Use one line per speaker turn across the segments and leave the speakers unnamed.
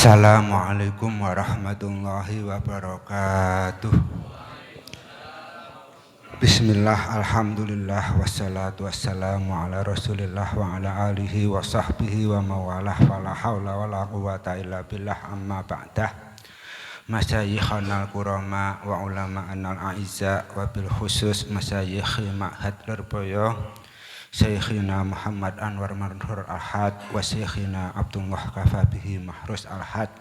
Assalamualaikum warahmatullahi wabarakatuh. Bismillah, alhamdulillah, wassalatu wassalamu ala rasulillah wa ala alihi wa sahbihi wa mawalah, wala hawla wala quwata illa billah, amma ba'dah. Masyayikhanal kurama wa ulama anal a'izza wa bil khusus masyayikhi ma'had Lirboyo Syekhina Muhammad Anwar Manhur Al-Had wa Syekhina Abdullah Kafabihi Mahrus Al-Had,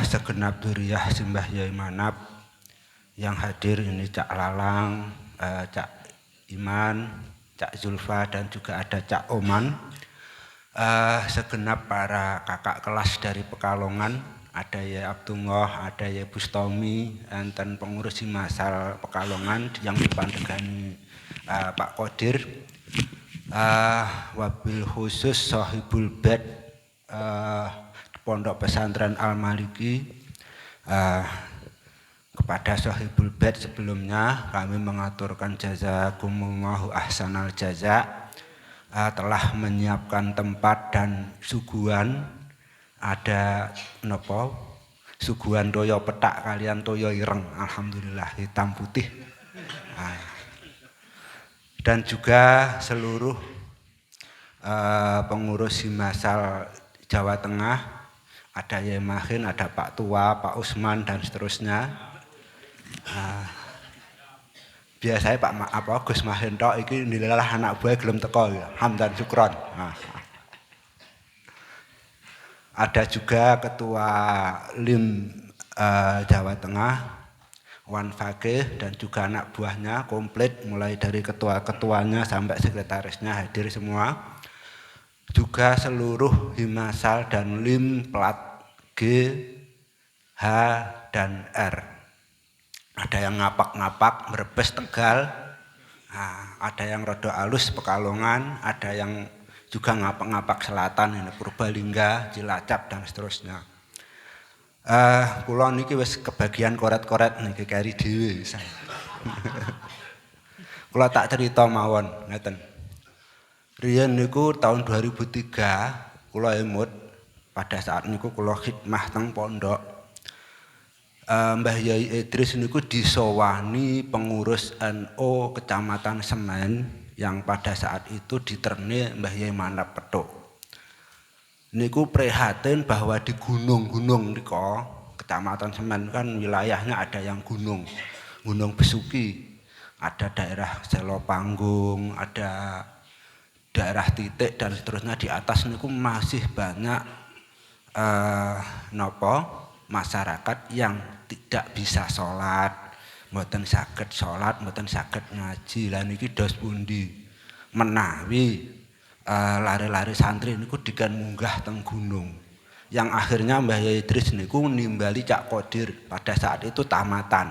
segenap duriyah Simbah Yai Manap yang hadir ini, Cak Lalang, Cak Iman, Cak Zulfa, dan juga ada Cak Oman, segenap para kakak kelas dari Pekalongan, ada Yai Abdullah, ada Yai Bustomi, enten pengurus Himasal Pekalongan yang dipandegani Pak Kodir, wabil khusus Sohibul Bed Pondok Pesantren Al-Maliki. Kepada Sohibul Bed sebelumnya kami mengaturkan jazakumullahu ahsanal jaza, telah menyiapkan tempat dan suguhan. Ada nopo suguhan toyo petak kalian toyo ireng, alhamdulillah hitam putih. Dan juga seluruh pengurus Himasal Jawa Tengah, ada Yai Mahin, ada Pak Tua, Pak Usman, dan seterusnya. Biasanya Pak Gus Mahin tok iki nilalah anak buah gelem teko ya. Hamdan syukron. Ada juga Ketua LIM Jawa Tengah, Wan Fakih, dan juga anak buahnya komplit mulai dari ketua-ketuanya sampai sekretarisnya hadir semua. Juga seluruh Himasal dan LIM plat G, H, dan R. Ada yang ngapak-ngapak Brebes Tegal, ada yang rodo alus Pekalongan, ada yang juga ngapak-ngapak selatan ini Purbalingga, Cilacap, dan seterusnya. Kula niki wis kebagian koret-koret niki kari dhewe. Kula tak cerita mawon ngeten. Riyen niku tahun 2003 kula emut, pada saat niku kula khidmah teng pondok. Mbah Yai Idris niku disowani pengurus NU Kecamatan Semen yang pada saat itu diterne Mbah Yai Manap Petuk. Niku prihatin bahwa di gunung-gunung niko Kecamatan Semen kan wilayahnya ada yang gunung Besuki, ada daerah Selopanggung, ada daerah Titik, dan seterusnya. Di atas niku masih banyak masyarakat yang tidak bisa sholat, mboten saged sholat, mboten saged ngaji. Lah niki dos pundi menawi lari-lari santri niku dikan munggah teng gunung, yang akhirnya Mbah Yai Idris niku nimbali Cak Kodir pada saat itu tamatan,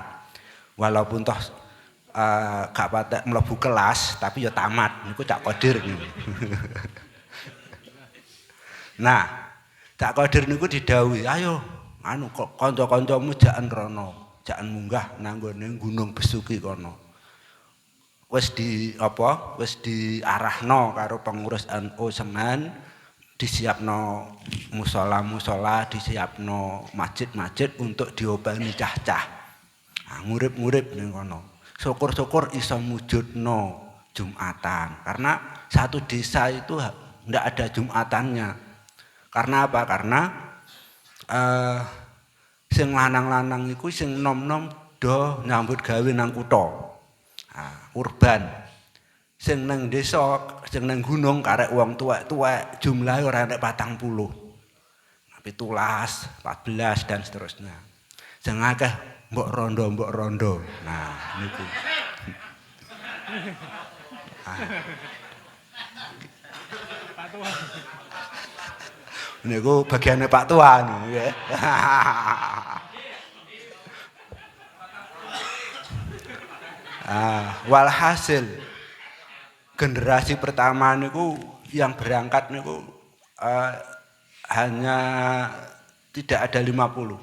walaupun toh gak patek mlebu kelas tapi ya tamat niku Cak Kodir niku. Nah, Cak Kodir niku didhawuhi, ayo kanca-kancamu jaken rono, jaken munggah nang gone Gunung Besuki kono. Wis diarahno karo pengurus NU Semen, disiapno musola-musola, disiapno masjid-masjid untuk diobani cah-cah. Ngurip-ngurip ning kono. Syukur-syukur iso mujudno Jumatan. Karena satu desa itu ndak ada Jumatannya. Karena apa? Karena sing lanang-lanang iku sing nom-nom do nyambut gawe nang kutha. Urban. Sing nang desa, sing nang gunung karek wong tuwek-tuwek, jumlahe ora nek 40. 17, 14 dan seterusnya. Sing akeh mbok rondo. Nah, niku. Niku bagiannya Pak Tua niku ya. Walhasil generasi pertama niku yang berangkat niku hanya tidak ada 50,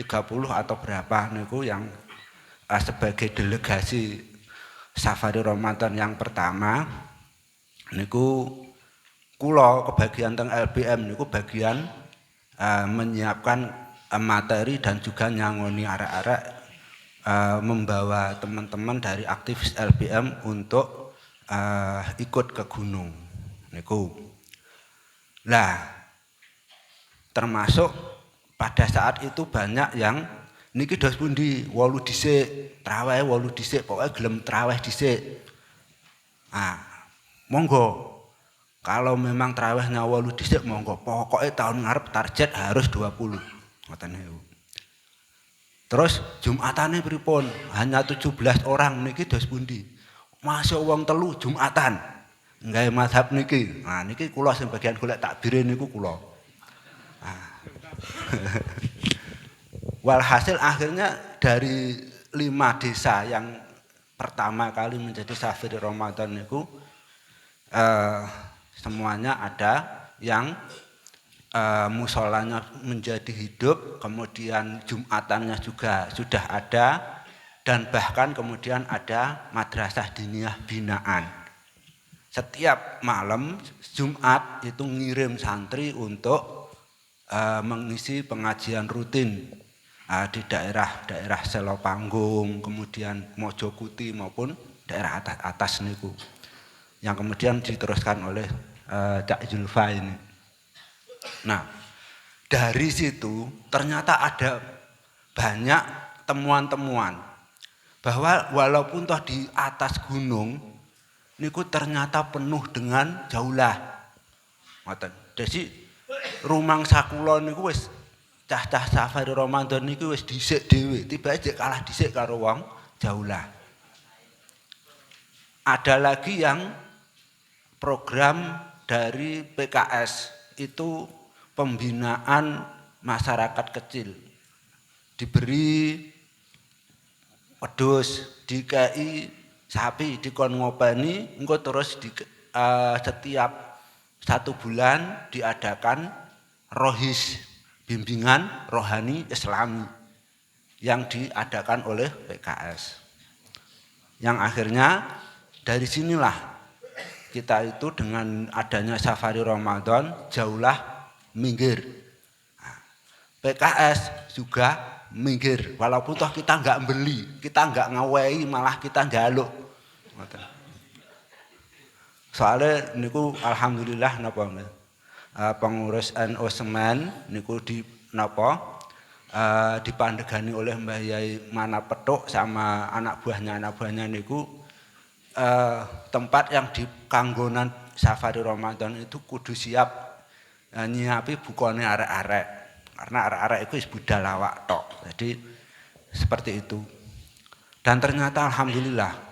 30 atau berapa niku yang sebagai delegasi Safari Ramadan yang pertama niku kula kebagian teng LBM niku bagian menyiapkan materi dan juga nyangoni arek-arek membawa teman-teman dari aktivis LBM untuk ikut ke gunung niku. Lah termasuk pada saat itu banyak yang niki dos pundi 8 dhisik, traweh 8 dhisik, pokoke gelem traweh dhisik. Monggo. Kalau memang trawehnya 8 dhisik monggo, pokoke tahun ngarep target harus 20. Ngoten niku. Terus Jumatane pripun? Hanya 17 orang niki dos pundi? Masuk wong telu Jumatan. Nggawe mazhab niki. Nah niki kula sing bagian golek takbire niku kula. Walhasil akhirnya dari 5 desa yang pertama kali menjadi Safari Ramadan itu semuanya ada yang musolanya menjadi hidup, kemudian Jumatannya juga sudah ada, dan bahkan kemudian ada madrasah diniyah binaan. Setiap malam Jumat itu ngirim santri untuk mengisi pengajian rutin di daerah-daerah Selopanggung, kemudian Mojokuti maupun daerah atas niku, yang kemudian diteruskan oleh Cak Zulfa ini. Nah, dari situ ternyata ada banyak temuan-temuan bahwa walaupun toh di atas gunung niku ternyata penuh dengan jaulah. Ngoten. Jadi rumangsa kula niku wis cah-cah Safari Ramadan niku wis dhisik dhewe, tibake kalah dhisik karo wong jaulah. Ada lagi yang program dari PKS itu pembinaan masyarakat kecil. Diberi wedhus, dikai sapi, dikon ngopeni, engko terus setiap 1 bulan diadakan rohis, bimbingan rohani Islami yang diadakan oleh PKS. Yang akhirnya dari sinilah kita itu dengan adanya Safari Ramadan jauhlah minggir. PKS juga minggir, walaupun toh kita enggak beli, kita enggak ngawehi, malah kita njaluk. Soalnya niku alhamdulillah napa pengurus NU Semen niku dipandegani oleh Mbah Yai Mana Petuk sama anak buahnya niku tempat yang di kanggonan Safari Ramadan itu kudu siap nyiapi bukone arek-arek, karena arek-arek itu wis budal awak tok. Jadi seperti itu. Dan ternyata alhamdulillah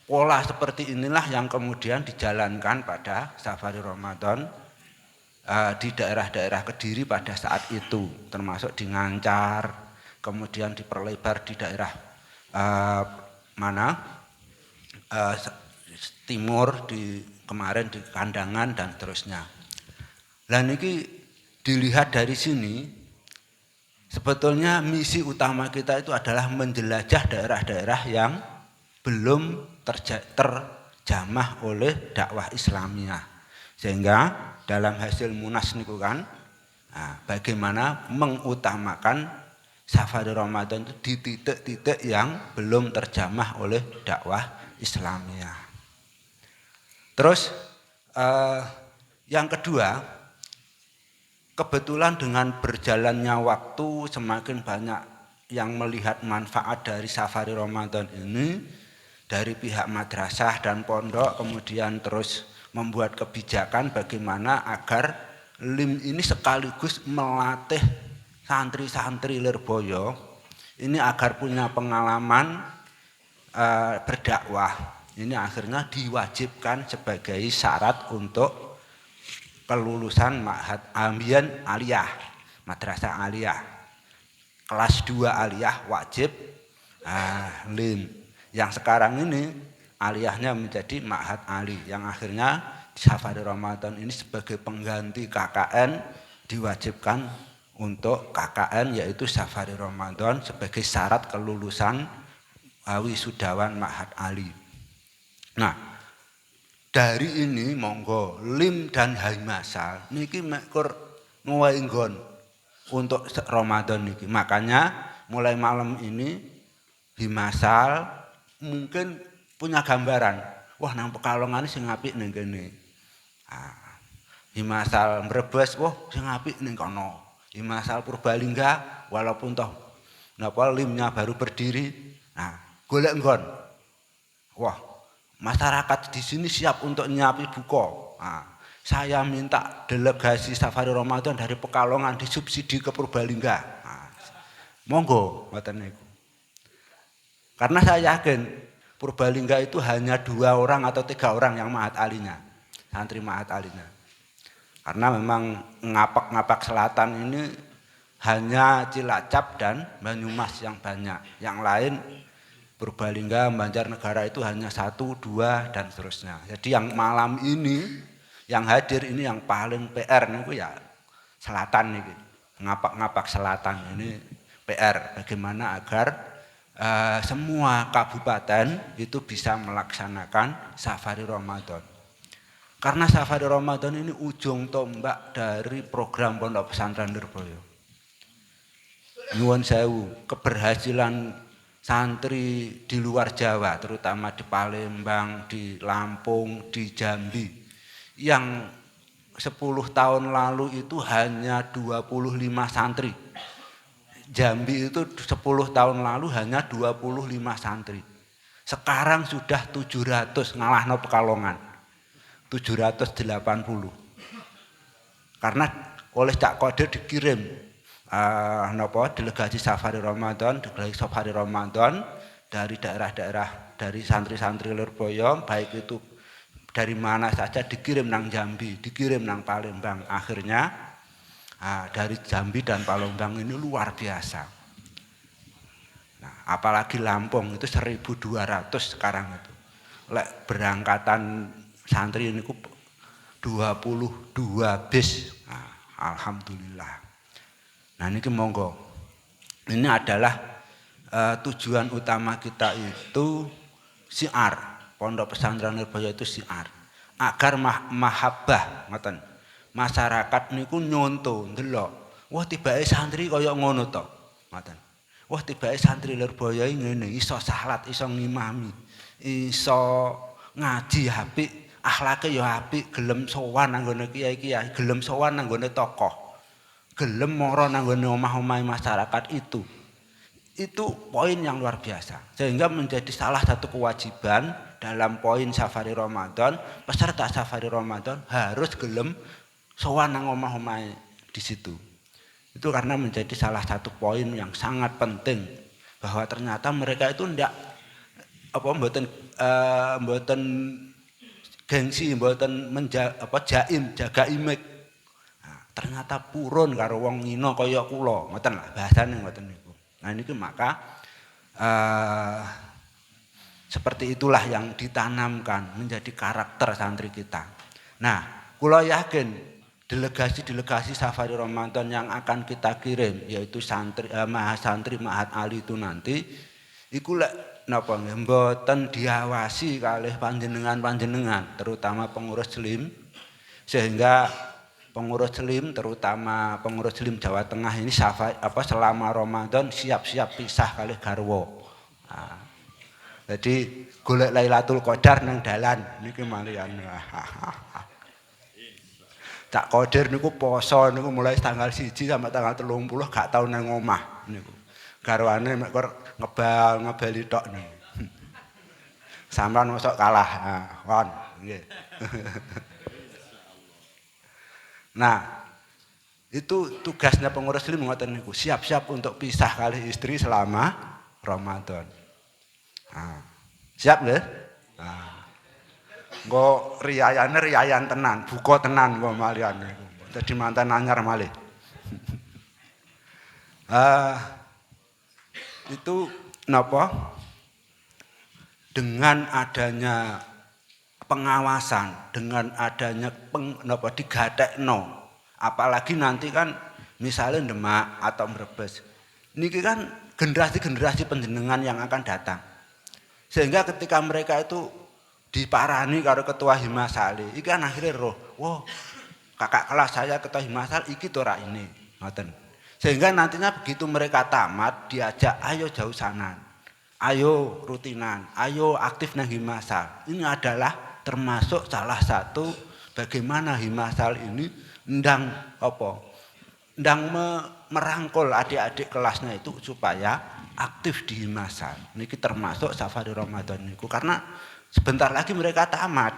pola seperti inilah yang kemudian dijalankan pada Safari Ramadan di daerah-daerah Kediri pada saat itu, termasuk di Ngancar, kemudian diperlebar di daerah timur, kemarin di Kandangan dan seterusnya. Dan ini dilihat dari sini, sebetulnya misi utama kita itu adalah menjelajah daerah-daerah yang belum terjamah oleh dakwah Islamiyah, sehingga dalam hasil Munas niku kan bagaimana mengutamakan Safari Ramadan itu di titik-titik yang belum terjamah oleh dakwah Islamiyah. Terus yang kedua, kebetulan dengan berjalannya waktu semakin banyak yang melihat manfaat dari Safari Ramadan ini. Dari pihak madrasah dan pondok kemudian terus membuat kebijakan bagaimana agar LIM ini sekaligus melatih santri-santri Lirboyo ini agar punya pengalaman berdakwah. Ini akhirnya diwajibkan sebagai syarat untuk kelulusan Ma'had Ambiyan Aliyah, Madrasah Aliyah. Kelas 2 Aliyah wajib LIM. Yang sekarang ini aliyahnya menjadi Ma'had Ali, yang akhirnya Safari Ramadan ini sebagai pengganti KKN diwajibkan untuk KKN, yaitu Safari Ramadan sebagai syarat kelulusan wisudawan Ma'had Ali. Nah, dari ini monggo LIM dan Haimasal niki mekur ngowahi nggon untuk Ramadan ini. Makanya mulai malam ini Himasal mungkin punya gambaran. Wah nang Pekalongan sing apik ning kene. Himasal Brebes, wah sing apik ning kono. Himasal Purbalingga walaupun toh napa limnya baru berdiri. Nah, golek nggon. Wah, masyarakat di sini siap untuk nyiapi buka. Nah, saya minta delegasi Safari Ramadan dari Pekalongan disubsidi ke Purbalingga. Nah, monggo ngoten niku. Karena saya yakin Purbalingga itu hanya 2 orang atau 3 orang yang mahat alinya, santri mahat alinya. Karena memang ngapak-ngapak selatan ini hanya Cilacap dan Banyumas yang banyak. Yang lain Purbalingga, Banjarnegara itu hanya 1, 2 dan seterusnya. Jadi yang malam ini, yang hadir ini yang paling PR niku ya selatan nih, ngapak-ngapak selatan ini PR. Bagaimana agar semua kabupaten itu bisa melaksanakan Safari Ramadan. Karena Safari Ramadan ini ujung tombak dari program Pondok Pesantren Lirboyo. Nyuwun sewu, keberhasilan santri di luar Jawa, terutama di Palembang, di Lampung, di Jambi, yang 10 tahun lalu itu hanya 25 santri. Jambi itu 10 tahun lalu hanya 25 santri. Sekarang sudah 700 ngalahno Pekalongan. 780. Karena oleh Cak Qadir dikirim delegasi Safari Ramadan dari daerah-daerah, dari santri-santri Lirboyo, baik itu dari mana saja dikirim nang Jambi, dikirim nang Palembang. Akhirnya dari Jambi dan Palembang ini luar biasa. Nah, apalagi Lampung itu 1.200 sekarang itu. Lek berangkatan santri ini 22 bis. Nah, alhamdulillah. Nah, ini monggo. Ini adalah tujuan utama kita itu syiar. Pondok Pesantren Lirboyo itu syiar. Agar mahabbah, ngoten. Masyarakat niku nyonto ndelok. Wah, tibake santri kaya ngono to. Ngoten. Wah, tibake santri Lirboyo ngene, iso salat, iso ngimami, iso ngaji apik. Akhlake ya apik, gelem sowan nang gone kiai-kiai, gelem sowan nang gone tokoh. Gelem mara nang gone omah-omah masyarakat itu. Itu poin yang luar biasa. Sehingga menjadi salah satu kewajiban dalam poin Safari Ramadan, peserta Safari Ramadan harus gelem sowan nang omah-omah di situ. Itu karena menjadi salah satu poin yang sangat penting bahwa ternyata mereka itu ndak mboten gengsi, mboten jaga image. Nah, ternyata purun karo wong ngino kaya kula, ngoten lah bahasane ngoten niku. Nah niku maka seperti itulah yang ditanamkan menjadi karakter santri kita. Nah, kula yakin delegasi-delegasi Safari Ramadan yang akan kita kirim yaitu santri mahasantri Mahat Ali itu nanti iku lek napa mboten diawasi kalih panjenengan terutama pengurus Slim, sehingga pengurus Slim terutama pengurus Slim Jawa Tengah ini selama Ramadan siap-siap pisah kalih garwa. Nah, jadi golek Lailatul Qadar nang dalan niki malian. Cak Qadir niku poso niku mulai tanggal 1 sampai tanggal 30 gak tau nang omah niku. Garwane mek ngebali tok niku. Sampeyan mosok kalah. Nah, kon nggih. Nah, itu tugasnya pengurus Slim ngoten niku, siap-siap untuk pisah kali istri selama Ramadan. Nah, siap nggih? Nah. Engko riyayane riyayan tenan, buka tenan engko malian niku. Dadi manten anyar malih. Itu napa? Dengan adanya pengawasan, dengan adanya digatekno, apalagi nanti kan misalnya Demak atau Brebes, niki kan generasi-generasi panjenengan yang akan datang, sehingga ketika mereka itu diparani karo ketua Himasali, iki kan akhirnya roh, wow kakak kelas saya ketua Himasal iki tora ini, ngoten. Sehingga nantinya begitu mereka tamat diajak ayo jauh sana, ayo rutinan, ayo aktif nang himasal. Ini adalah termasuk salah satu bagaimana himasal ini ndang merangkul adik-adik kelasnya itu supaya aktif di himasal. Niki termasuk safari Ramadan niku karena sebentar lagi mereka tamat.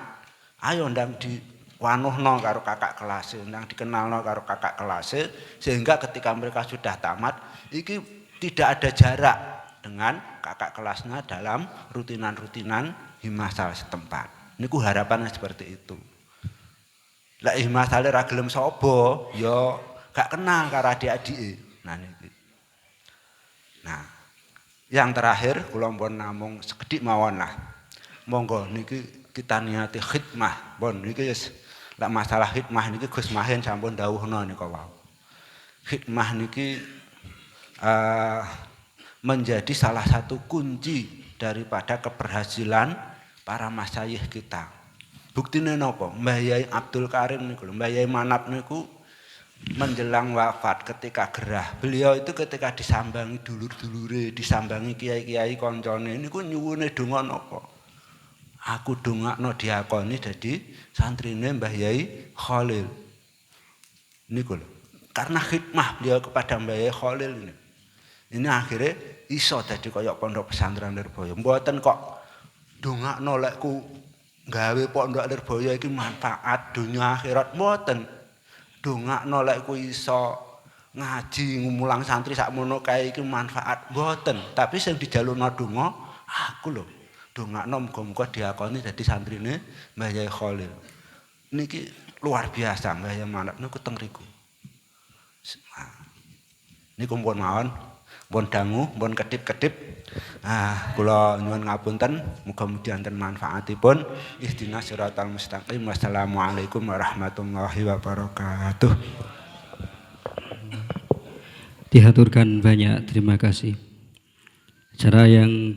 Ayo ndang di wanuhno karo kakak kelas, ndang dikenalno karo kakak kelas sehingga ketika mereka sudah tamat iki tidak ada jarak dengan kakak kelasnya dalam rutinan-rutinan himasal setempat. Niku harapannya seperti itu. Lah himasale ra gelem sapa ya gak kenal karo adik-adik. Nah, yang terakhir kula pun namung sekedhik mawon lah. Monggo niki kita niati khidmah. Pun niki wis lek masalah khidmah niki Gus Mahin sampun dawuhna nika wau. Khidmah niki menjadi salah satu kunci daripada keberhasilan para masyayikh kita. Buktine napa? Mbah Yai Abdul Karim niku, Mbah Yai Manap niku menjelang wafat ketika gerah. Beliau itu ketika disambangi dulur-dulure, disambangi kiai-kiai koncone niku nyuwune donga napa? Aku dongakno diakoni dadi santrine Mbah Yai Khalil. Niku lho. Karena khidmah beliau kepada Mbah Yai Khalil ini. Ini akhirnya iso dadi kaya pondok pesantren Lirboyo. Mboten kok dongakno lekku gawe pondok Lirboyo iki manfaat dunia akhirat mboten. Dongakno lekku iso ngaji ngumulang santri sakmono kae iki manfaat mboten. Tapi sing dijalukno donga aku lho. Dongakno muga-muga diakoni dadi santrine Mbah Yai Khalil. Niki luar biasa Mbah Yai Manap niku teng riku. Niku pun mawon, pun dangu, pun kedip-kedip. Kula nyuwun ngapunten, muga-muga wonten manfaatipun. Ihdinas siratal mustaqim. Wassalamualaikum warahmatullahi wabarakatuh.
Dihaturkan banyak terima kasih. Acara yang